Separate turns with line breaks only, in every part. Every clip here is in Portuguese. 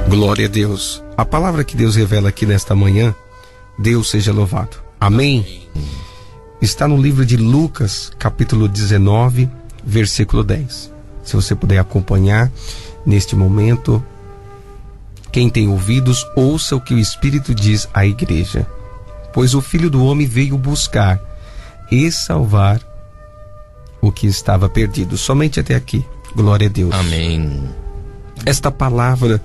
Glória a Deus. A palavra que Deus revela aqui nesta manhã, Deus seja louvado. Amém? Está no livro de Lucas, capítulo 19, versículo 10. Se você puder acompanhar neste momento, quem tem ouvidos, ouça o que o Espírito diz à igreja. Pois o Filho do Homem veio buscar e salvar o que estava perdido. Somente até aqui. Glória a Deus.
Amém.
Esta palavra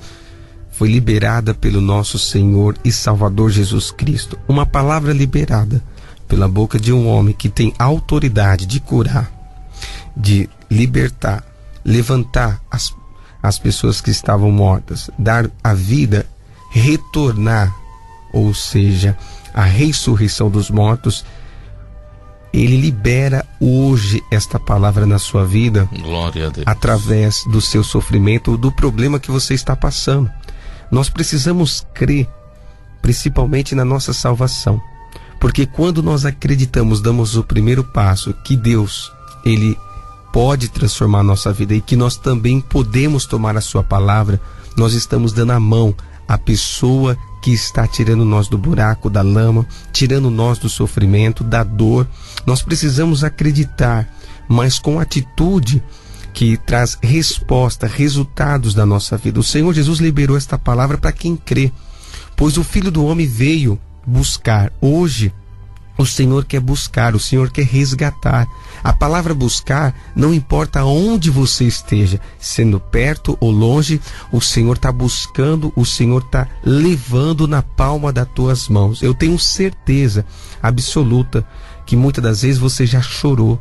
foi liberada pelo nosso Senhor e Salvador Jesus Cristo. Uma palavra liberada pela boca de um homem que tem autoridade de curar, de libertar, levantar as pessoas que estavam mortas, dar a vida, retornar, ou seja, a ressurreição dos mortos. Ele libera hoje esta palavra na sua vida.
Glória a Deus.
Através do seu sofrimento, do problema que você está passando. Nós precisamos crer, principalmente na nossa salvação. Porque quando nós acreditamos, damos o primeiro passo, que Deus, Ele pode transformar a nossa vida e que nós também podemos tomar a sua palavra, nós estamos dando a mão à pessoa que está tirando nós do buraco, da lama, tirando nós do sofrimento, da dor. Nós precisamos acreditar, mas com atitude que traz resposta, resultados da nossa vida. O Senhor Jesus liberou esta palavra para quem crê, pois o Filho do Homem veio buscar. Hoje, o Senhor quer buscar, o Senhor quer resgatar. A palavra buscar, não importa onde você esteja, sendo perto ou longe, o Senhor está buscando, o Senhor está levando na palma das tuas mãos. Eu tenho certeza absoluta que muitas das vezes você já chorou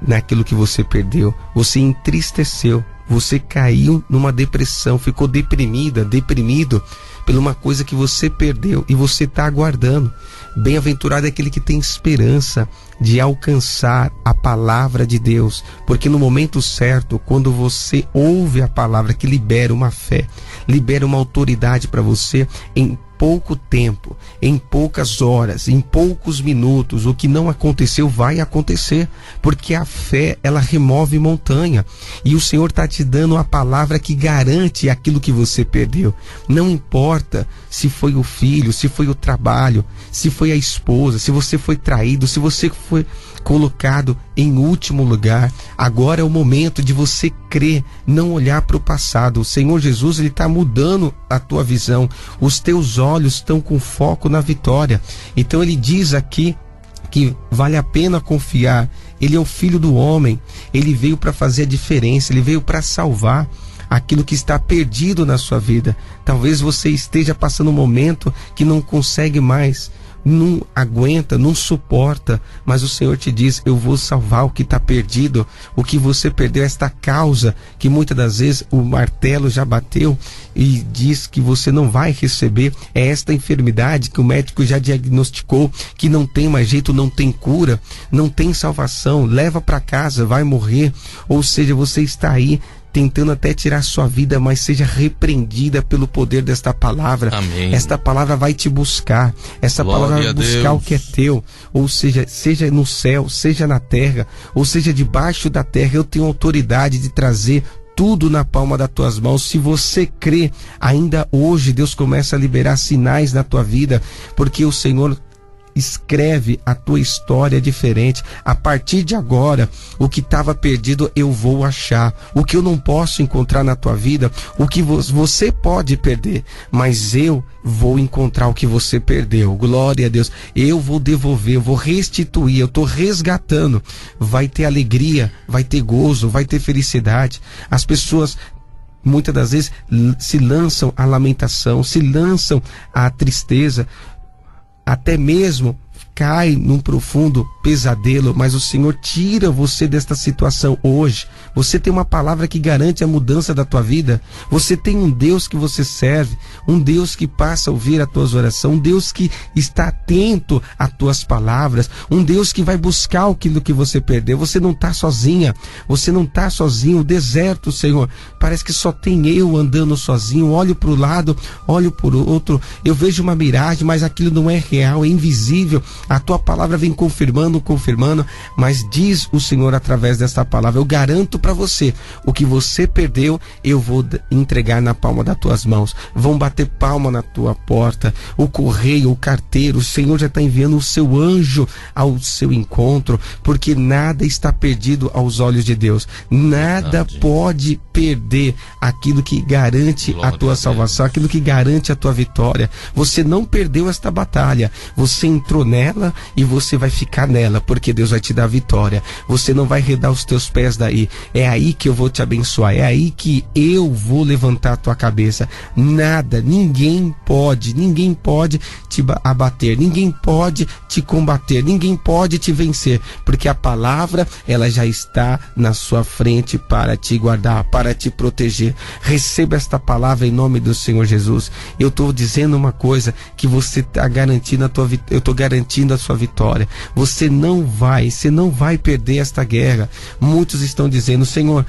naquilo que você perdeu, você entristeceu, você caiu numa depressão, ficou deprimido por uma coisa que você perdeu e você está aguardando. Bem-aventurado é aquele que tem esperança de alcançar a palavra de Deus, porque no momento certo, quando você ouve a palavra que libera uma fé, libera uma autoridade para você, em pouco tempo, em poucas horas, em poucos minutos, o que não aconteceu vai acontecer, porque a fé, ela remove montanha, e o Senhor está te dando a palavra que garante aquilo que você perdeu. Não importa se foi o filho, se foi o trabalho, se foi a esposa, se você foi traído, se você foi colocado em último lugar. Agora é o momento de você crer, não olhar para o passado. O Senhor Jesus, Ele está mudando a tua visão. Os teus olhos estão com foco na vitória. Então Ele diz aqui que vale a pena confiar. Ele é o Filho do Homem. Ele veio para fazer a diferença. Ele veio para salvar aquilo que está perdido na sua vida. Talvez você esteja passando um momento que não consegue mais, não aguenta, não suporta, mas o Senhor te diz: eu vou salvar o que está perdido, o que você perdeu, esta causa que muitas das vezes o martelo já bateu e diz que você não vai receber, é esta enfermidade que o médico já diagnosticou, que não tem mais jeito, não tem cura, não tem salvação, leva para casa, vai morrer. Ou seja, você está aí tentando até tirar sua vida, mas seja repreendida pelo poder desta palavra.
Amém.
Esta palavra vai te buscar. Essa
Glória
palavra vai buscar
Deus.
o que é teu. Ou seja, seja no céu, seja na terra, ou seja debaixo da terra. Eu tenho autoridade de trazer tudo na palma das tuas mãos. Se você crê, ainda hoje Deus começa a liberar sinais na tua vida, porque o Senhor escreve a tua história diferente. A partir de agora, o que estava perdido eu vou achar. O que eu não posso encontrar na tua vida, o que você pode perder, mas eu vou encontrar o que você perdeu. Glória a Deus. Eu vou devolver, eu vou restituir, eu estou resgatando. Vai ter alegria, vai ter gozo, vai ter felicidade. As pessoas muitas das vezes se lançam à lamentação, se lançam à tristeza, até mesmo cai num profundo pesadelo, mas o Senhor tira você desta situação hoje. Você tem uma palavra que garante a mudança da tua vida. Você tem um Deus que você serve, um Deus que passa a ouvir as tuas orações, um Deus que está atento às tuas palavras, um Deus que vai buscar aquilo que você perdeu. Você não está sozinha, você não está sozinho. O deserto, Senhor, parece que só tem eu andando sozinho. Olho para o lado, olho para o outro, eu vejo uma miragem, mas aquilo não é real, é invisível. A tua palavra vem confirmando, mas diz o Senhor através desta palavra: eu garanto para você, o que você perdeu, eu vou entregar na palma das tuas mãos. Vão bater palma na tua porta, o correio, o carteiro, o Senhor já está enviando o seu anjo ao seu encontro, porque nada está perdido aos olhos de Deus. Nada pode perder aquilo que garante a tua salvação, aquilo que garante a tua vitória. Você não perdeu esta batalha, você entrou nela e você vai ficar nela, porque Deus vai te dar a vitória. Você não vai redar os teus pés daí. É aí que eu vou te abençoar, é aí que eu vou levantar a tua cabeça. Nada, ninguém pode te abater, ninguém pode te combater, ninguém pode te vencer, porque a palavra, ela já está na sua frente para te guardar, para te proteger. Receba esta palavra em nome do Senhor Jesus. Eu estou dizendo uma coisa, que você está garantindo eu estou garantindo a sua vitória. Você não vai perder esta guerra. Muitos estão dizendo: Senhor,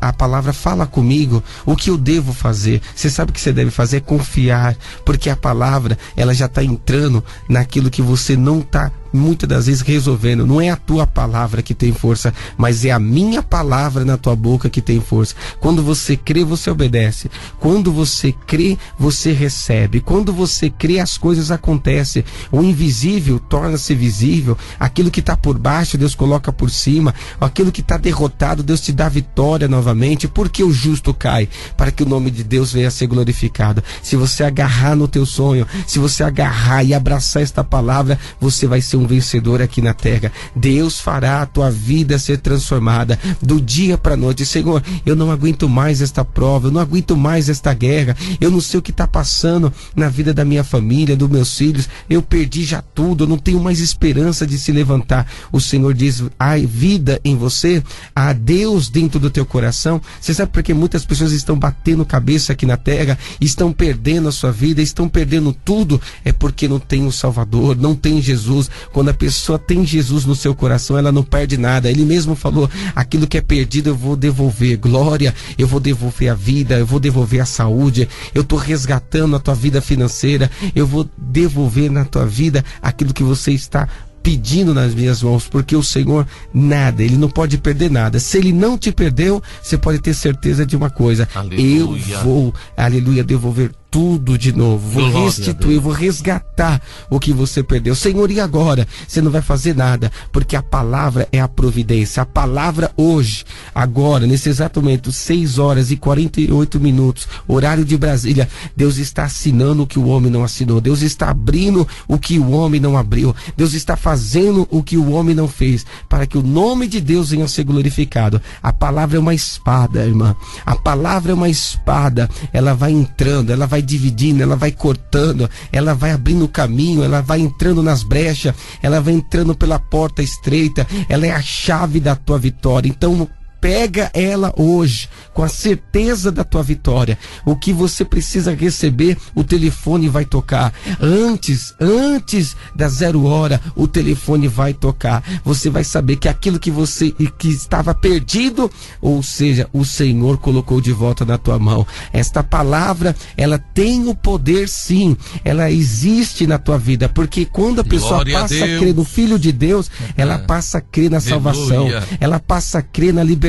a palavra fala comigo, o que eu devo fazer? Você sabe o que você deve fazer? É confiar, porque a palavra, ela já está entrando naquilo que você não está muitas das vezes resolvendo. Não é a tua palavra que tem força, mas é a minha palavra na tua boca que tem força. Quando você crê, você obedece. Quando você crê, você recebe. Quando você crê, as coisas acontecem. O invisível torna-se visível. Aquilo que está por baixo, Deus coloca por cima. Aquilo que está derrotado, Deus te dá vitória novamente. Porque o justo cai, para que o nome de Deus venha a ser glorificado. Se você agarrar no teu sonho, se você agarrar e abraçar esta palavra, você vai ser um vencedor aqui na terra. Deus fará a tua vida ser transformada do dia para a noite. Senhor, eu não aguento mais esta prova, eu não aguento mais esta guerra, eu não sei o que está passando na vida da minha família, dos meus filhos, eu perdi já tudo, eu não tenho mais esperança de se levantar. O Senhor diz: há vida em você, há Deus dentro do teu coração. Você sabe por que muitas pessoas estão batendo cabeça aqui na terra, estão perdendo a sua vida, estão perdendo tudo? É porque não tem o Salvador, não tem Jesus. Quando a pessoa tem Jesus no seu coração, ela não perde nada. Ele mesmo falou: aquilo que é perdido eu vou devolver. Glória, eu vou devolver a vida, eu vou devolver a saúde, eu estou resgatando a tua vida financeira, eu vou devolver na tua vida aquilo que você está pedindo nas minhas mãos, porque o Senhor, nada, Ele não pode perder nada. Se Ele não te perdeu, você pode ter certeza de uma coisa: aleluia. Eu vou, aleluia, devolver tudo de novo, vou restituir, vou resgatar o que você perdeu. Senhor, e agora? Você não vai fazer nada, porque a palavra é a providência. A palavra hoje, agora, nesse exato momento, 6h48, horário de Brasília, Deus está assinando o que o homem não assinou, Deus está abrindo o que o homem não abriu, Deus está fazendo o que o homem não fez, para que o nome de Deus venha a ser glorificado. A palavra é uma espada, irmã, a palavra é uma espada, ela vai entrando, ela vai dividindo, ela vai cortando, ela vai abrindo o caminho, ela vai entrando nas brechas, ela vai entrando pela porta estreita, ela é a chave da tua vitória. Então pega ela hoje, com a certeza da tua vitória. O que você precisa receber, o telefone vai tocar. Antes da 0h, o telefone vai tocar. Você vai saber que aquilo que estava perdido, ou seja, o Senhor colocou de volta na tua mão. Esta palavra, ela tem o poder, sim. Ela existe na tua vida, porque quando a pessoa passa a crer no Filho de Deus, ela passa a crer na salvação, ela passa a crer na libertação,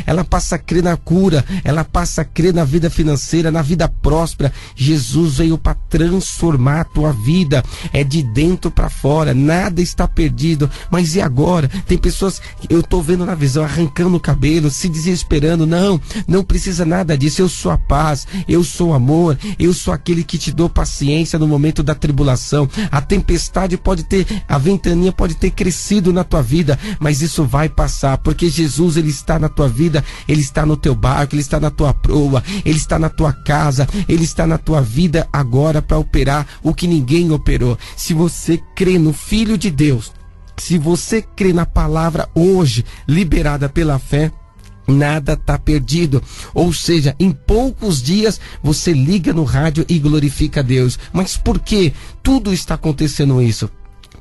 ela passa a crer na cura, ela passa a crer na vida financeira, na vida próspera. Jesus veio para transformar a tua vida, é de dentro para fora, nada está perdido. Mas e agora? Tem pessoas que eu estou vendo na visão, arrancando o cabelo, se desesperando. Não precisa nada disso. Eu sou a paz, eu sou o amor, eu sou aquele que te dou paciência no momento da tribulação. A tempestade pode ter, a ventania pode ter crescido na tua vida, mas isso vai passar, porque Jesus, Ele está na tua vida, Ele está no teu barco, Ele está na tua proa, Ele está na tua casa, Ele está na tua vida agora para operar o que ninguém operou. Se você crê no Filho de Deus, se você crê na palavra hoje, liberada pela fé, nada está perdido. Ou seja, em poucos dias você liga no rádio e glorifica a Deus. Mas por que tudo está acontecendo isso?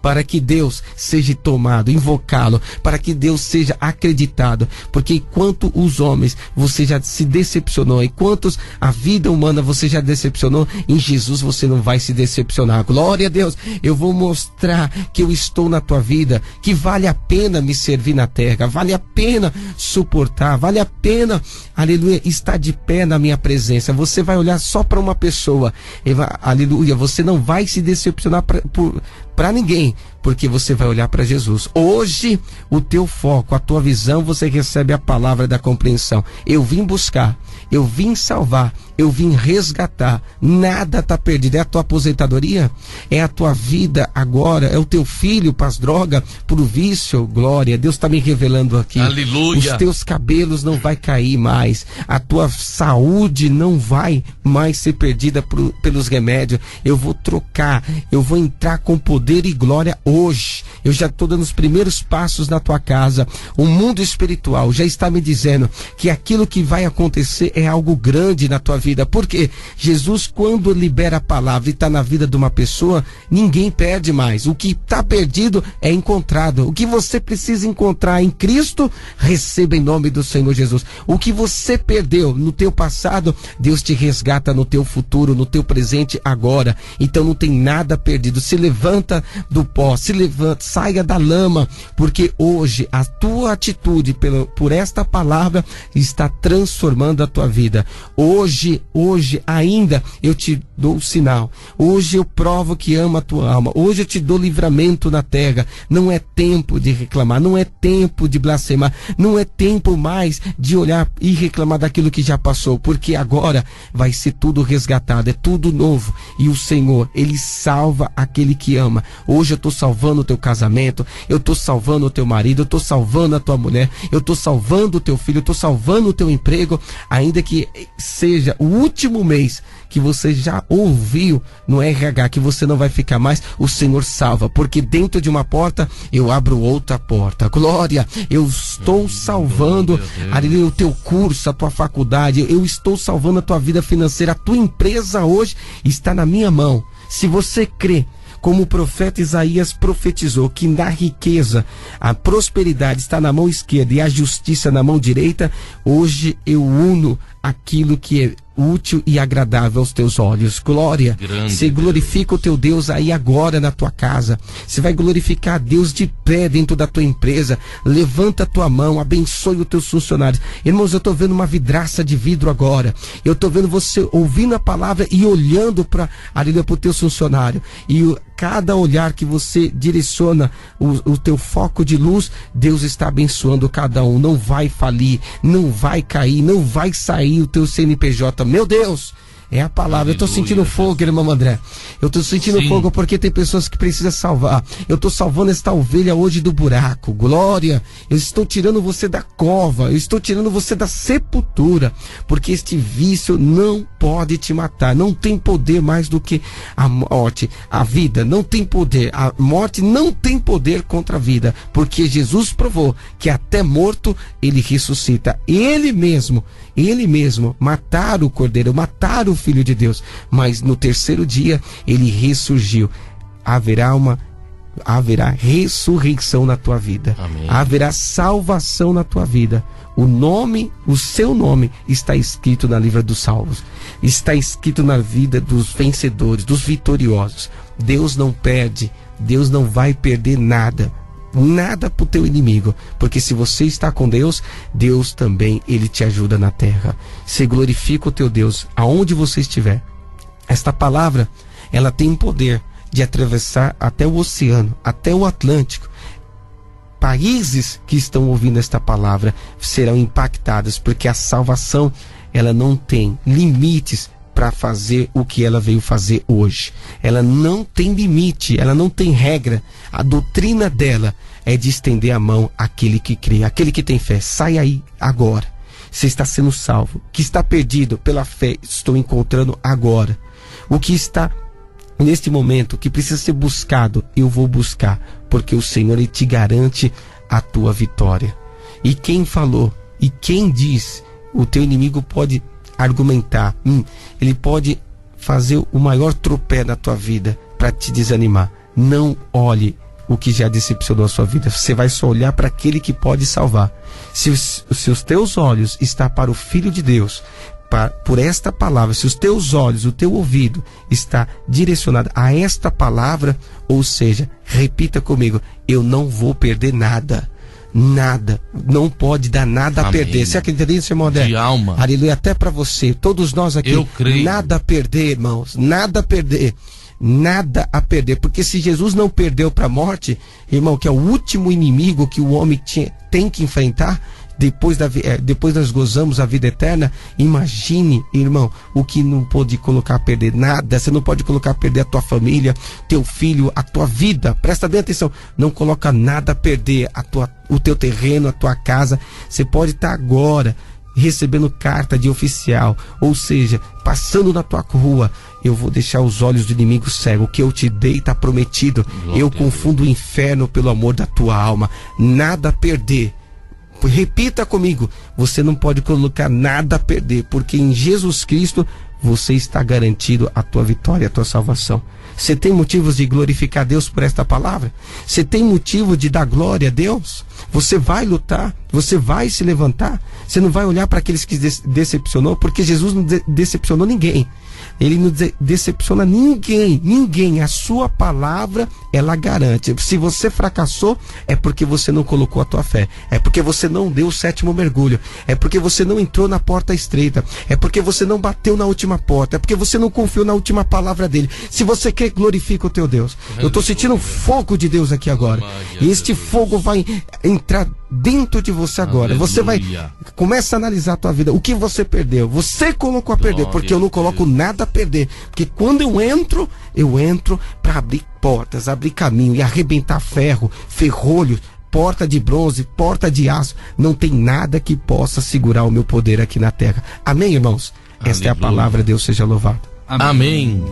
para que Deus seja tomado, invocá-lo, para que Deus seja acreditado, porque enquanto os homens você já se decepcionou, enquanto a vida humana você já decepcionou, em Jesus você não vai se decepcionar. Glória a Deus. Eu vou mostrar que eu estou na tua vida, que vale a pena me servir na terra, vale a pena suportar, vale a pena, aleluia, estar de pé na minha presença. Você vai olhar só para uma pessoa, aleluia, você não vai se decepcionar para ninguém, porque você vai olhar para Jesus. Hoje, o teu foco, a tua visão, você recebe a palavra da compreensão. Eu vim buscar, eu vim salvar, eu vim resgatar. Nada está perdido. É a tua aposentadoria? É a tua vida agora? É o teu filho para as drogas, para o vício? Glória, Deus está me revelando aqui.
Aleluia.
Os teus cabelos não vai cair mais, a tua saúde não vai mais ser perdida pelos remédios. Eu vou trocar, eu vou entrar com poder e glória hoje. Eu já estou dando os primeiros passos na tua casa. O mundo espiritual já está me dizendo que aquilo que vai acontecer é algo grande na tua vida. Porque Jesus, quando libera a palavra e está na vida de uma pessoa, ninguém perde mais. O que está perdido é encontrado. O que você precisa encontrar em Cristo, receba em nome do Senhor Jesus. O que você perdeu no teu passado, Deus te resgata no teu futuro, no teu presente agora. Então não tem nada perdido. Se levanta do pó, se levanta, saia da lama, porque hoje a tua atitude por esta palavra está transformando a tua vida. Hoje ainda eu te dou o sinal. Hoje eu provo que amo a tua alma. Hoje eu te dou livramento na terra. Não é tempo de reclamar, não é tempo de blasfemar, não é tempo mais de olhar e reclamar daquilo que já passou, porque agora vai ser tudo resgatado, é tudo novo. E o Senhor, Ele salva aquele que ama. Hoje eu estou salvando o teu casamento, eu estou salvando o teu marido, eu estou salvando a tua mulher, eu estou salvando o teu filho, eu estou salvando o teu emprego, ainda que seja o último mês que você já ouviu no RH que você não vai ficar mais, o Senhor salva, porque dentro de uma porta eu abro outra porta. Glória, eu estou salvando ali o teu curso, a tua faculdade, eu estou salvando a tua vida financeira, a tua empresa hoje está na minha mão. Se você crê, como o profeta Isaías profetizou, que na riqueza a prosperidade está na mão esquerda e a justiça na mão direita, hoje eu uno aquilo que é útil e agradável aos teus olhos. Glória. Você glorifica o teu Deus aí agora na tua casa. Você vai glorificar a Deus de pé dentro da tua empresa. Levanta a tua mão, abençoe os teus funcionários. Irmãos, eu estou vendo uma vidraça de vidro agora. Eu estou vendo você ouvindo a palavra e olhando para o teu funcionário. E cada olhar que você direciona o teu foco de luz, Deus está abençoando cada um. Não vai falir, não vai cair, não vai sair o teu CNPJ. Meu Deus, é a palavra. Eu estou sentindo fogo, irmão André. Eu estou sentindo fogo porque tem pessoas que precisam salvar. Eu estou salvando esta ovelha hoje do buraco. Glória. Eu estou tirando você da cova. Eu estou tirando você da sepultura. Porque este vício não pode te matar. Não tem poder mais do que a morte. A vida não tem poder. A morte não tem poder contra a vida. Porque Jesus provou que até morto ele ressuscita. Ele mesmo matar o Cordeiro, matar o Filho de Deus, mas no terceiro dia ele ressurgiu. Haverá ressurreição na tua vida. Amém. Haverá salvação na tua vida. O seu nome está escrito na livra dos salvos, está escrito na vida dos vencedores, dos vitoriosos. Deus não perde, Deus não vai perder nada para o teu inimigo, porque se você está com Deus, Deus também, Ele te ajuda na terra. Se glorifica o teu Deus aonde você estiver. Esta palavra, ela tem poder de atravessar até o oceano, até o Atlântico. Países que estão ouvindo esta palavra serão impactados, porque a salvação, ela não tem limites para fazer o que ela veio fazer hoje. Ela não tem limite, ela não tem regra. A doutrina dela é de estender a mão àquele que crê, àquele que tem fé. Sai aí agora. Você está sendo salvo. O que está perdido pela fé, estou encontrando agora. O que está neste momento, que precisa ser buscado, eu vou buscar, porque o Senhor, Ele te garante a tua vitória. E quem falou, e quem diz, o teu inimigo pode argumentar, ele pode fazer o maior tropé na tua vida para te desanimar. Não olhe o que já decepcionou a sua vida. Você vai só olhar para aquele que pode salvar. Se os teus olhos estão para o Filho de Deus, por esta palavra, se os teus olhos, o teu ouvido está direcionado a esta palavra, ou seja, repita comigo, eu não vou perder nada. Nada, não pode dar nada a perder. Você acredita nisso, irmão André?
De alma.
Aleluia, até para você, todos nós aqui.
Eu creio.
Nada a perder, irmãos, nada a perder. Nada a perder, porque se Jesus não perdeu para a morte, irmão, que é o último inimigo que o homem tem que enfrentar, depois nós gozamos a vida eterna. Imagine, irmão, o que não pode colocar a perder nada. Você não pode colocar a perder a tua família, teu filho, a tua vida. Presta bem atenção, não coloca nada a perder, o teu terreno, a tua casa. Você pode estar agora recebendo carta de oficial, ou seja, passando na tua rua, eu vou deixar os olhos do inimigo cego, o que eu te dei está prometido. Eu confundo o inferno pelo amor da tua alma. Nada a perder. Repita comigo, você não pode colocar nada a perder, porque em Jesus Cristo você está garantido a tua vitória, a tua salvação. Você tem motivos de glorificar Deus por esta palavra? Você tem motivo de dar glória a Deus? Você vai lutar, você vai se levantar, você não vai olhar para aqueles que decepcionou, porque Jesus não decepcionou ninguém. Ele não decepciona ninguém. A sua palavra, ela garante. Se você fracassou, é porque você não colocou a tua fé. É porque você não deu o 7º mergulho. É porque você não entrou na porta estreita. É porque você não bateu na última porta. É porque você não confiou na última palavra dele. Se você quer, glorifica o teu Deus. Eu estou sentindo um fogo de Deus aqui agora. E este fogo vai entrar dentro de você agora.
Aleluia.
Você vai, começa a analisar a tua vida. O que você perdeu? Você colocou a perder, porque eu não coloco nada a perder. Porque quando eu entro para abrir portas, abrir caminho e arrebentar ferrolho, porta de bronze, porta de aço. Não tem nada que possa segurar o meu poder aqui na terra. Amém, irmãos? Esta é a palavra. Deus seja louvado.
Amém.